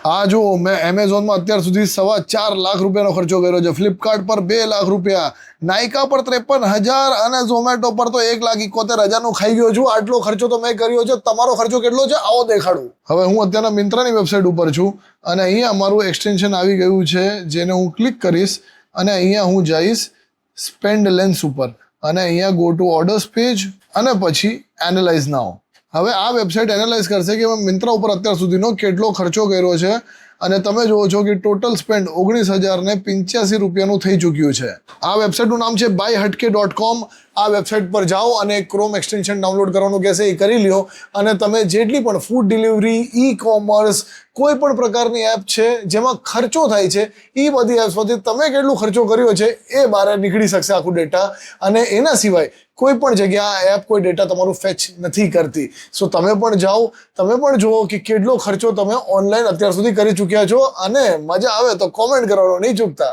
આ જો મેં એમેઝોનમાં અત્યાર સુધી 4.25 લાખ રૂપિયાનો ખર્ચો કર્યો છે, ફ્લિપકાર્ટ પર 2 લાખ રૂપિયા, નાયકા પર 53,000 અને ઝોમેટો પર તો 1,71,000નું ખાઈ ગયો છું. આટલો ખર્ચો તો મેં કર્યો છે. તમારો ખર્ચો કેટલો છે આવો દેખાડું. હવે હું અત્યારના મિંત્રાની વેબસાઇટ ઉપર છું અને અહીંયા મારું એક્સટેન્શન આવી ગયું છે, જેને હું ક્લિક કરીશ અને અહીંયા હું જઈશ સ્પેન્ડ લેન્સ ઉપર અને અહીંયા ગો ટુ ઓર્ડર્સ પેજ અને પછી એનાલાઇઝ નાઉ. હવે આ વેબસાઇટ એનાલાઇઝ કરશે કે મેં મિંત્રા ઉપર અત્યાર સુધીનો કેટલો ખર્ચો કર્યો છે અને તમે જુઓ છો કે ટોટલ સ્પેન્ડ 19,085 રૂપિયાનું થઈ ચૂક્યું છે. આ વેબસાઇટનું નામ છે buyhatke.com. આ વેબસાઇટ પર જાઓ અને ક્રોમ એક્સટેન્શન ડાઉનલોડ કરવાનું કહેશે એ કરી લ્યો અને તમે જેટલી પણ ફૂડ ડિલિવરી, ઈ કોમર્સ, કોઈ પણ પ્રકારની એપ છે જેમાં ખર્ચો થાય છે એ બધી એપ્સમાંથી તમે કેટલો ખર્ચો કર્યો છે એ બહાર નીકળી શકશે આખું ડેટા. અને એના સિવાય કોઈ પણ જગ્યા આ એપ કોઈ ડેટા તમારું ફેચ નથી કરતી. સો તમે પણ જાઓ, તમે પણ જુઓ કે કેટલો ખર્ચો તમે ઓનલાઈન અત્યાર સુધી કરી ચૂક્યા છો અને મજા આવે તો કોમેન્ટ કરવાનો નહીં ચૂકતા.